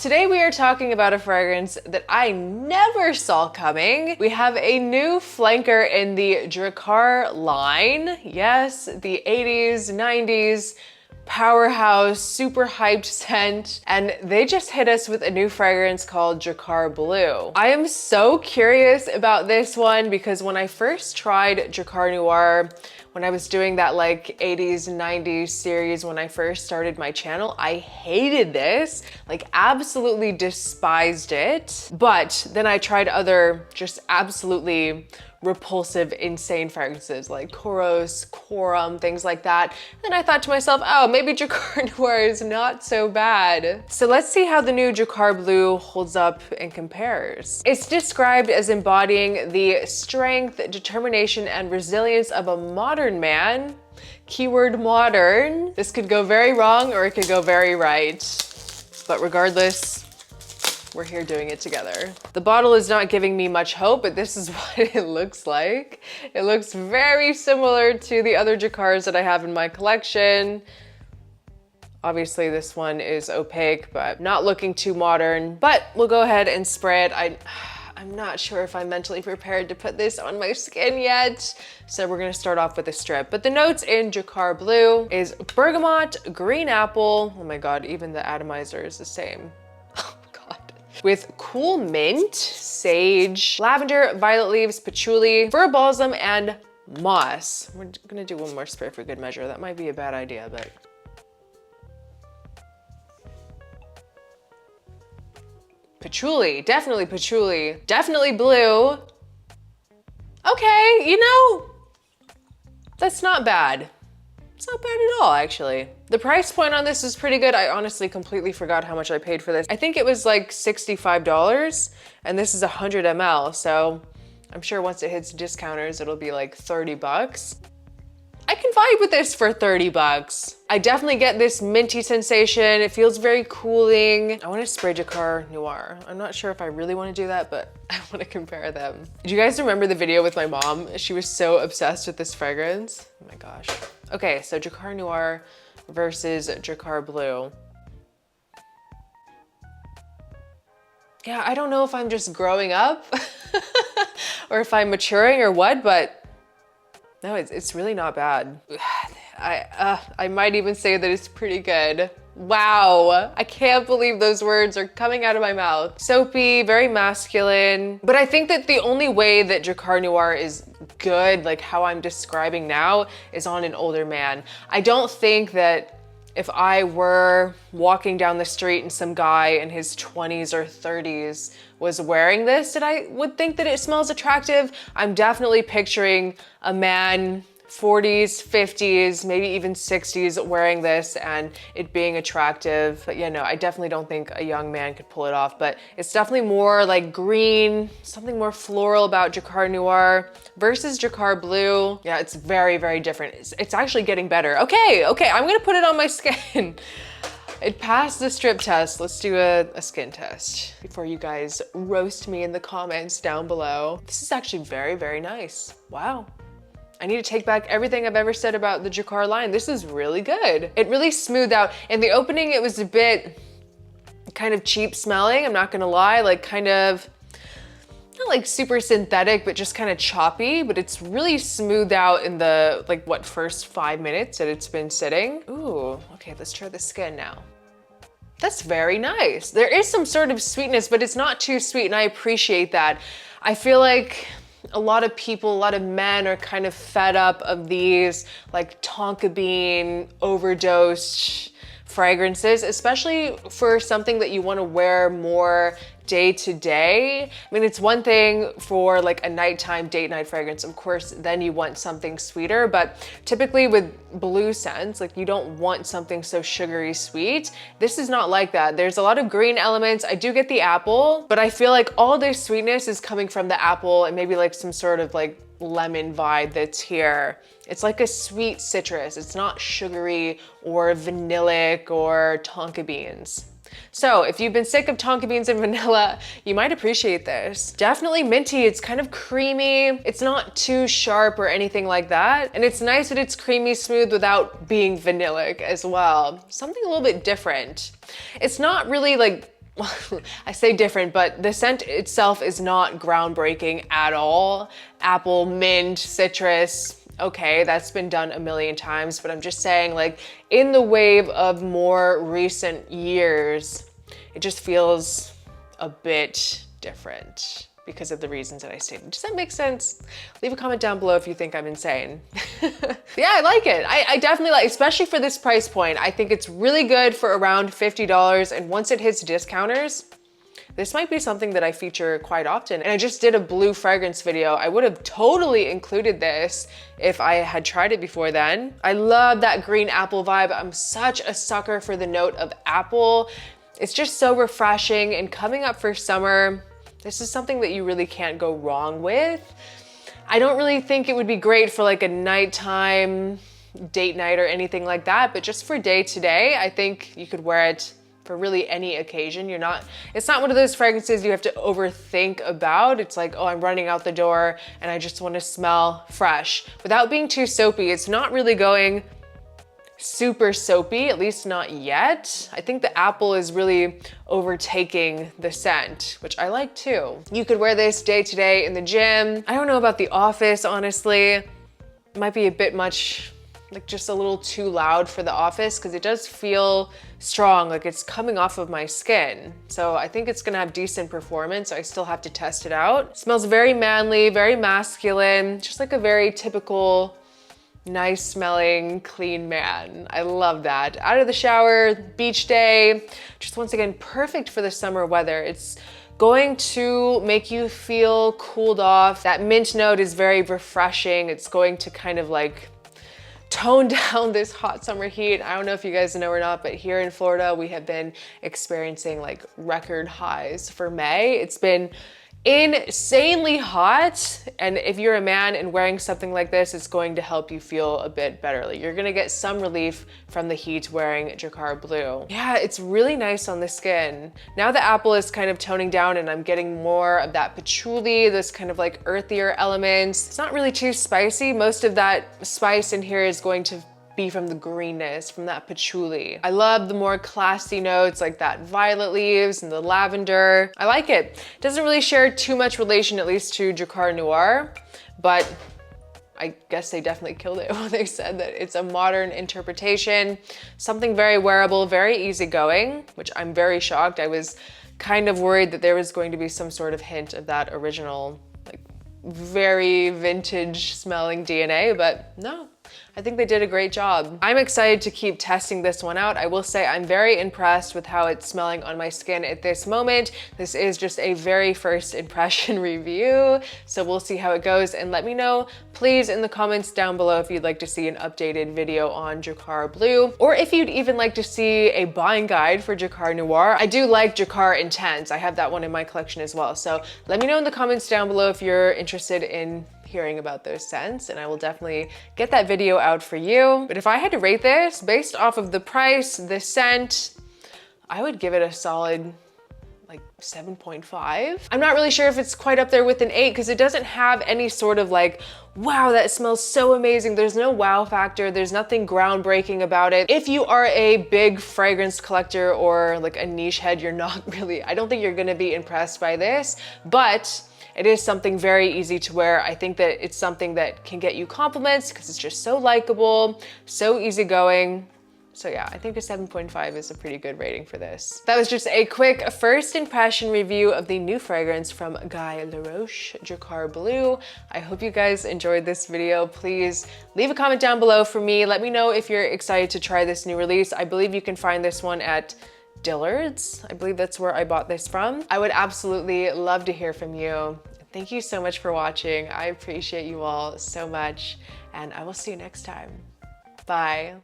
Today we are talking about a fragrance that I never saw coming. We have a new flanker in the Drakkar line. Yes, the 80s, 90s, powerhouse, super hyped scent, and they just hit us with a new fragrance called Drakkar Bleu. I am so curious about this one because when I first tried Drakkar Noir, when I was doing that like 80s, 90s series when I first started my channel, I hated this, like absolutely despised it. But then I tried other just absolutely repulsive, insane fragrances like Koros, Quorum, things like that. And I thought to myself, oh, maybe Drakkar Noir is not so bad. So let's see how the new Drakkar Bleu holds up and compares. It's described as embodying the strength, determination, and resilience of a modern man. Keyword modern. This could go very wrong or it could go very right. But regardless, we're here doing it together. The bottle is not giving me much hope, but this is what it looks like. It looks very similar to the other Drakkars that I have in my collection. Obviously this one is opaque, but not looking too modern, but we'll go ahead and spray it. I'm not sure if I'm mentally prepared to put this on my skin yet. So we're gonna start off with a strip. But the notes in Drakkar Bleu is bergamot, green apple. Oh my God, even the atomizer is the same. With cool mint, sage, lavender, violet leaves, patchouli, fir balsam, and moss. We're gonna do one more spray for good measure. That might be a bad idea, but. Patchouli, definitely blue. Okay, you know, that's not bad. It's not bad at all, actually. The price point on this is pretty good. I honestly completely forgot how much I paid for this. I think it was like $65, and this is 100 ml, so I'm sure once it hits discounters, it'll be like 30 bucks. I can vibe with this for 30 bucks. I definitely get this minty sensation. It feels very cooling. I want to spray Drakkar Noir. I'm not sure if I really want to do that, but I want to compare them. Do you guys remember the video with my mom? She was so obsessed with this fragrance. Oh my gosh. Okay, so Drakkar Noir versus Drakkar Bleu. Yeah, I don't know if I'm just growing up or if I'm maturing or what, but no, it's really not bad. I might even say that it's pretty good. Wow, I can't believe those words are coming out of my mouth. Soapy, very masculine. But I think that the only way that Drakkar Noir is good, like how I'm describing now, is on an older man. I don't think that if I were walking down the street and some guy in his 20s or 30s was wearing this, that I would think that it smells attractive. I'm definitely picturing a man, 40s, 50s, maybe even 60s wearing this and it being attractive. But yeah, no, I definitely don't think a young man could pull it off, but it's definitely more like green, something more floral about Drakkar Noir versus Drakkar Bleu. Yeah, it's very, very different. It's actually getting better. Okay, I'm gonna put it on my skin. It passed the strip test. Let's do a skin test before you guys roast me in the comments down below. This is actually very, very nice. Wow. I need to take back everything I've ever said about the Drakkar line. This is really good. It really smoothed out. In the opening, it was a bit kind of cheap smelling, I'm not gonna lie, like kind of, not like super synthetic, but just kind of choppy, but it's really smoothed out in the, like what, first 5 minutes that it's been sitting. Ooh, okay, let's try the skin now. That's very nice. There is some sort of sweetness, but it's not too sweet, and I appreciate that. I feel like a lot of people, a lot of men are kind of fed up of these like tonka bean overdosed fragrances, especially for something that you want to wear more day to day. I mean, it's one thing for like a nighttime date night fragrance, of course, then you want something sweeter, but typically with blue scents, like you don't want something so sugary sweet. This is not like that. There's a lot of green elements. I do get the apple, but I feel like all this sweetness is coming from the apple and maybe like some sort of like lemon vibe that's here. It's like a sweet citrus. It's not sugary or vanillic or tonka beans. So if you've been sick of tonka beans and vanilla, you might appreciate this. Definitely minty, it's kind of creamy. It's not too sharp or anything like that. And it's nice that it's creamy smooth without being vanillic as well. Something a little bit different. It's not really like I say different, but the scent itself is not groundbreaking at all. Apple, mint, citrus, okay, that's been done a million times, but I'm just saying, like, in the wave of more recent years, it just feels a bit different because of the reasons that I stated. Does that make sense? Leave a comment down below if you think I'm insane. Yeah, I like it. I definitely like, especially for this price point, I think it's really good for around $50. And once it hits discounters, this might be something that I feature quite often. And I just did a blue fragrance video. I would have totally included this if I had tried it before then. I love that green apple vibe. I'm such a sucker for the note of apple. It's just so refreshing, and coming up for summer, this is something that you really can't go wrong with. I don't really think it would be great for like a nighttime date night or anything like that, but just for day to day, I think you could wear it for really any occasion. It's not one of those fragrances you have to overthink about. It's like, oh, I'm running out the door and I just want to smell fresh. Without being too soapy, it's not really going super soapy, at least not yet. I think the apple is really overtaking the scent, which I like too. You could wear this day to day in the gym. I don't know about the office, honestly. It might be a bit much, like just a little too loud for the office, because it does feel strong, like it's coming off of my skin. So I think it's gonna have decent performance. I still have to test it out. It smells very manly, very masculine, just like a very typical nice smelling, clean man. I love that. Out of the shower, beach day, just once again, perfect for the summer weather. It's going to make you feel cooled off. That mint note is very refreshing. It's going to kind of like tone down this hot summer heat. I don't know if you guys know or not, but here in Florida, we have been experiencing like record highs for May. It's been insanely hot, and if you're a man and wearing something like this, it's going to help you feel a bit better. Like, you're gonna get some relief from the heat wearing Drakkar Bleu. Yeah, it's really nice on the skin. Now the apple is kind of toning down and I'm getting more of that patchouli, this kind of like earthier elements. It's not really too spicy. Most of that spice in here is going to be from the greenness, from that patchouli. I love the more classy notes like that violet leaves and the lavender. I like it. It doesn't really share too much relation, at least to Drakkar Noir, but I guess they definitely killed it when they said that it's a modern interpretation, something very wearable, very easygoing, which I'm very shocked. I was kind of worried that there was going to be some sort of hint of that original, like very vintage smelling DNA, but no. I think they did a great job. I'm excited to keep testing this one out. I will say I'm very impressed with how it's smelling on my skin at this moment. This is just a very first impression review, so we'll see how it goes. And let me know, please, in the comments down below if you'd like to see an updated video on Drakkar Bleu, or if you'd even like to see a buying guide for Drakkar Noir. I do like Drakkar Intense. I have that one in my collection as well. So let me know in the comments down below if you're interested in hearing about those scents, and I will definitely get that video out for you. But if I had to rate this based off of the price, the scent, I would give it a solid like 7.5. I'm not really sure if it's quite up there with an 8, because it doesn't have any sort of like, wow, that smells so amazing. There's no wow factor. There's nothing groundbreaking about it. If you are a big fragrance collector or like a niche head, you're not really, I don't think you're gonna be impressed by this, but it is something very easy to wear. I think that it's something that can get you compliments because it's just so likable, so easygoing. So yeah, I think a 7.5 is a pretty good rating for this. That was just a quick first impression review of the new fragrance from LAROCHE, Drakkar Bleu. I hope you guys enjoyed this video. Please leave a comment down below for me. Let me know if you're excited to try this new release. I believe you can find this one at Dillard's. I believe that's where I bought this from. I would absolutely love to hear from you. Thank you so much for watching. I appreciate you all so much, and I will see you next time. Bye.